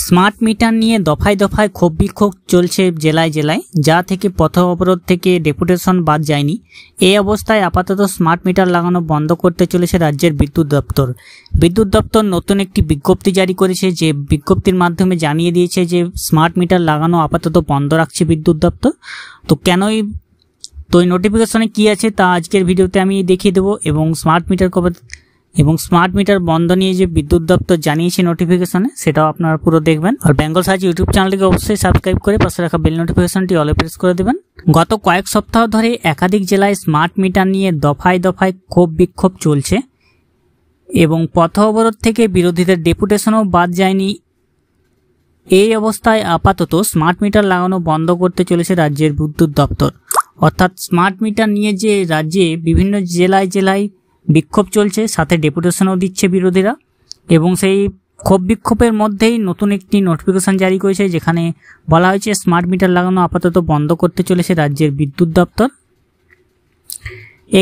Smart meter নিয়ে দফায় দফায় ক্ষোভ বিক্ষোভ চলছে জেলায় জেলায়, যা থেকে পথ অবরোধ থেকে ডেপুটেশন বাদ যায়নি। এই অবস্থায় আপাতত স্মার্ট মিটার লাগানো বন্ধ করতে চলেছে রাজ্যের বিদ্যুৎ দপ্তর। বিদ্যুৎ দপ্তর নতুন একটি বিজ্ঞপ্তি জারি করেছে, যে বিজ্ঞপ্তির মাধ্যমে জানিয়ে দিয়েছে যে স্মার্ট মিটার লাগানো আপাতত বন্ধ রাখছে বিদ্যুৎ দপ্তর। তো কেনই তো এই নোটিফিকেশনে কি আছে তা আজকের ভিডিওতে আমি দেখিয়ে দেবো, এবং স্মার্ট মিটার বন্ধ নিয়ে যে বিদ্যুৎ দপ্তর জানিয়েছে নোটিফিকেশনে, সেটাও আপনারা পুরো দেখবেন। আর বেঙ্গল সার্চ ইউটিউব চ্যানেলটিকে অবশ্যই সাবস্ক্রাইব করে পাশে রাখা বেল নোটিফিকেশনটি অলে প্রেস করে দেবেন। গত কয়েক সপ্তাহ ধরে একাধিক জেলায় স্মার্ট মিটার নিয়ে দফায় দফায় ক্ষোভ বিক্ষোভ চলছে, এবং পথ অবরোধ থেকে বিরোধীদের ডেপুটেশনও বাদ যায়নি। এই অবস্থায় আপাতত স্মার্ট মিটার লাগানো বন্ধ করতে চলেছে রাজ্যের বিদ্যুৎ দপ্তর। অর্থাৎ স্মার্ট মিটার নিয়ে যে রাজ্যে বিভিন্ন জেলায় জেলায় বিক্ষোভ চলছে, সাথে ডেপুটেশনও দিচ্ছে বিরোধীরা, এবং সেই ক্ষোভ বিক্ষোভের মধ্যেই নতুন একটি নোটিফিকেশন জারি করেছে, যেখানে বলা হয়েছে স্মার্ট মিটার লাগানো আপাতত বন্ধ করতে চলেছে রাজ্যের বিদ্যুৎ দপ্তর।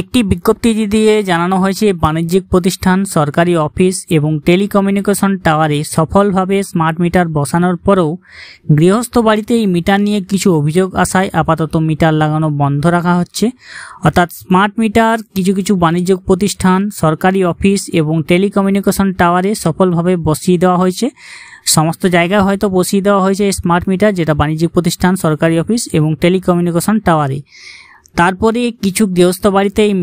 একটি বিজ্ঞপ্তি দিয়ে জানানো হয়েছে, বাণিজ্যিক প্রতিষ্ঠান, সরকারি অফিস এবং টেলিকমিউনিকেশন টাওয়ারে সফলভাবে স্মার্ট মিটার বসানোর পরেও গৃহস্থ বাড়িতে এই মিটার নিয়ে কিছু অভিযোগ আসায় আপাতত মিটার লাগানো বন্ধ রাখা হচ্ছে। অর্থাৎ স্মার্ট মিটার কিছু কিছু বাণিজ্যিক প্রতিষ্ঠান, সরকারি অফিস এবং টেলিকমিউনিকেশন টাওয়ারে সফলভাবে বসিয়ে দেওয়া হয়েছে। সমস্ত জায়গায় হয়তো বসিয়ে দেওয়া হয়েছে স্মার্ট মিটার, যেটা বাণিজ্যিক প্রতিষ্ঠান, সরকারি অফিস এবং টেলিকমিউনিকেশন টাওয়ারে। তারপরে কিছু গৃহস্থ বাড়িতে এই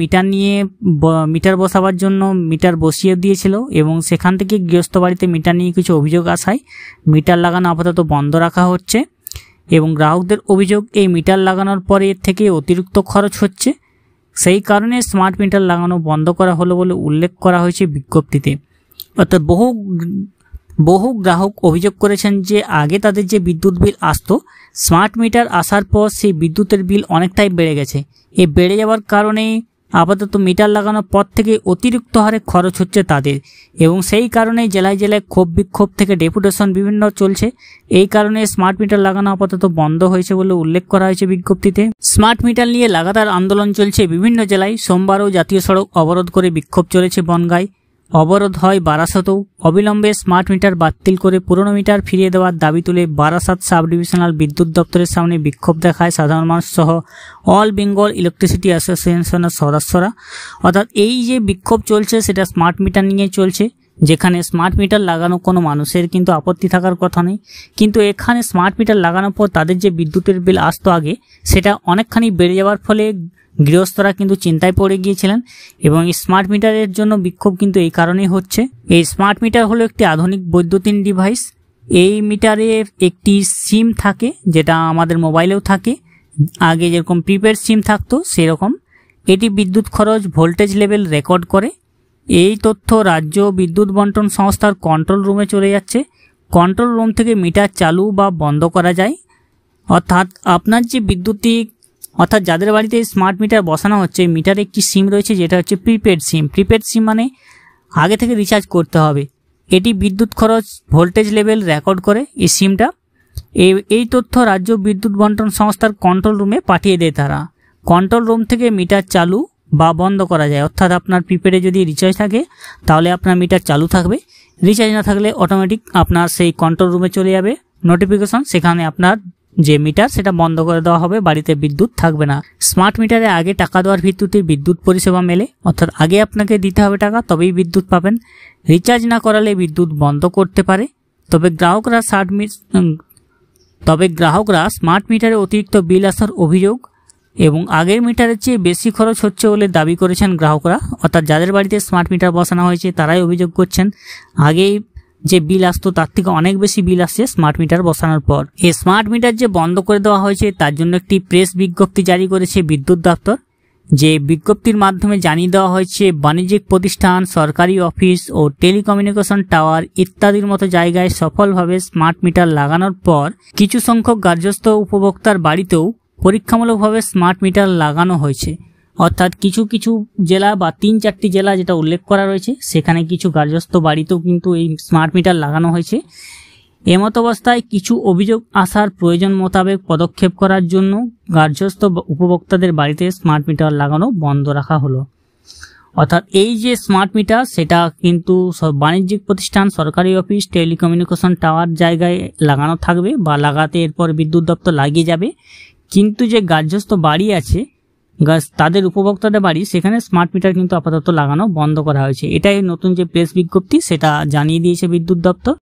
মিটার বসাবার জন্য মিটার বসিয়ে দিয়েছিল, এবং সেখান থেকে গৃহস্থ বাড়িতে মিটার নিয়ে কিছু অভিযোগ আসায় মিটার লাগানো আপাতত বন্ধ রাখা হচ্ছে। এবং গ্রাহকদের অভিযোগ, এই মিটার লাগানোর পরে এর থেকে অতিরিক্ত খরচ হচ্ছে, সেই কারণে স্মার্ট মিটার লাগানো বন্ধ করা হলো বলে উল্লেখ করা হয়েছে বিজ্ঞপ্তিতে। অর্থাৎ বহু গ্রাহক অভিযোগ করেছেন যে আগে তাদের যে বিদ্যুৎ বিল আসতো, স্মার্ট মিটার আসার পর সেই বিদ্যুতের বিল অনেকটাই বেড়ে গেছে। এই বেড়ে যাওয়ার কারণে আপাতত মিটার লাগানোর পর থেকে অতিরিক্ত হারে খরচ হচ্ছে তাদের, এবং সেই কারণেই জেলায় জেলায় ক্ষোভ বিক্ষোভ থেকে ডেপুটেশন বিভিন্ন চলছে। এই কারণে স্মার্ট মিটার লাগানো আপাতত বন্ধ হয়েছে বলে উল্লেখ করা হয়েছে বিজ্ঞপ্তিতে। স্মার্ট মিটার নিয়ে লাগাতার আন্দোলন চলছে বিভিন্ন জেলায়। সোমবারও জাতীয় সড়ক অবরোধ করে বিক্ষোভ চলেছে বনগাঁয়। অবরোধ হয় বারাসাতেও। অবিলম্বে স্মার্ট মিটার বাতিল করে পুরনো মিটার ফিরিয়ে দেওয়ার দাবি তুলে বারাসাত সাব ডিভিশনাল বিদ্যুৎ দপ্তরের সামনে বিক্ষোভ দেখায় সাধারণ মানুষ সহ অল বেঙ্গল ইলেকট্রিসিটি অ্যাসোসিয়েশনের সদস্যরা। অর্থাৎ এই যে বিক্ষোভ চলছে সেটা স্মার্ট মিটার নিয়ে চলছে, যেখানে স্মার্ট মিটার লাগানো কোনো মানুষের কিন্তু আপত্তি থাকার কথা নেই, কিন্তু এখানে স্মার্ট মিটার লাগানোর পর তাদের যে বিদ্যুতের বিল আসতো আগে, সেটা অনেকখানি বেড়ে যাওয়ার ফলে গৃহস্থরা কিন্তু চিন্তায় পড়ে গিয়েছিলেন, এবং এই স্মার্ট মিটারের জন্য বিক্ষোভ কিন্তু এই কারণেই হচ্ছে। এই স্মার্ট মিটার হলো একটি আধুনিক বৈদ্যুতিন ডিভাইস। এই মিটারে একটি সিম থাকে, যেটা আমাদের মোবাইলেও থাকে। আগে যেরকম প্রিপেড সিম থাকতো সেরকম। এটি বিদ্যুৎ খরচ, ভোল্টেজ লেভেল রেকর্ড করে। এই তথ্য রাজ্য বিদ্যুৎ বন্টন সংস্থার কন্ট্রোল রুমে চলে যাচ্ছে। কন্ট্রোল রুম থেকে মিটার চালু বা বন্ধ করা যায়। অর্থাৎ আপনার যে অর্থাৎ যাদের বাড়িতে স্মার্ট মিটার বসানো হচ্ছে, মিটারে একটি সিম রয়েছে যেটা হচ্ছে প্রিপেড সিম। প্রিপেড সিম মানে আগে থেকে রিচার্জ করতে হবে। এটি বিদ্যুৎ খরচ, ভোল্টেজ লেভেল রেকর্ড করে এই সিমটা। এই তথ্য রাজ্য বিদ্যুৎ বন্টন সংস্থার কন্ট্রোল রুমে পাঠিয়ে দেয় তারা। কন্ট্রোল রুম থেকে মিটার চালু বা বন্ধ করা যায়। অর্থাৎ আপনার প্রিপেডে যদি রিচার্জ থাকে তাহলে আপনার মিটার চালু থাকবে, রিচার্জ না থাকলে অটোমেটিক আপনার সেই কন্ট্রোল রুমে চলে যাবে নোটিফিকেশন, সেখানে আপনার যে মিটার সেটা বন্ধ করে দেওয়া হবে, বাড়িতে বিদ্যুৎ থাকবে না। স্মার্ট মিটারে আগে টাকা দেওয়ার ভিত্তিতে বিদ্যুৎ পরিষেবা মেলে, অর্থাৎ আগে আপনাকে দিতে হবে টাকা, তবেই বিদ্যুৎ পাবেন। রিচার্জ না করালে বিদ্যুৎ বন্ধ করতে পারে। তবে গ্রাহকরা স্মার্ট মিটারে অতিরিক্ত বিল আসার অভিযোগ এবং আগের মিটারের চেয়ে বেশি খরচ হচ্ছে বলে দাবি করেছেন গ্রাহকরা। অর্থাৎ যাদের বাড়িতে স্মার্ট মিটার বসানো হয়েছে তারাই অভিযোগ করছেন, আগে যে বিল আসতো তার থেকে অনেক বেশি বিল আসছে স্মার্ট মিটার বসানোর পর। এই স্মার্ট মিটার যে বন্ধ করে দেওয়া হয়েছে তার জন্য একটি প্রেস বিজ্ঞপ্তি জারি করেছে বিদ্যুৎ দপ্তর। যে বিজ্ঞপ্তির মাধ্যমে জানিয়ে দেওয়া হয়েছে, বাণিজ্যিক প্রতিষ্ঠান, সরকারি অফিস ও টেলিকমিউনিকেশন টাওয়ার ইত্যাদির মতো জায়গায় সফলভাবে স্মার্ট মিটার লাগানোর পর কিছু সংখ্যক গার্হস্থ্য উপভোক্তার বাড়িতেও পরীক্ষামূলকভাবে স্মার্ট মিটার লাগানো হয়েছে। অর্থাৎ কিছু কিছু জেলা বা 3-4টি জেলা যেটা উল্লেখ করা রয়েছে, সেখানে কিছু গার্হস্থ্য বাড়িতেও কিন্তু এই স্মার্ট মিটার লাগানো হয়েছে। এমত অবস্থায় কিছু অভিযোগ আসার প্রয়োজন মোতাবেক পদক্ষেপ করার জন্য গার্হস্থ্য উপভোক্তাদের বাড়িতে স্মার্ট মিটার লাগানো বন্ধ রাখা হলো। অর্থাৎ এই যে স্মার্ট মিটার সেটা কিন্তু বাণিজ্যিক প্রতিষ্ঠান, সরকারি অফিস, টেলিকমিউনিকেশন টাওয়ার জায়গায় লাগানো থাকবে বা লাগাতে এরপর বিদ্যুৎ দপ্তর লাগিয়ে যাবে। কিন্তু যে গার্হস্থ্য বাড়ি আছে, তাদের উপভোক্তাদের বাড়ি, সেখানে স্মার্ট মিটার কিন্তু আপাতত লাগানো বন্ধ করা হয়েছে। এটাই নতুন যে প্রেস বিজ্ঞপ্তি সেটা জানিয়ে দিয়েছে বিদ্যুৎ দপ্তর।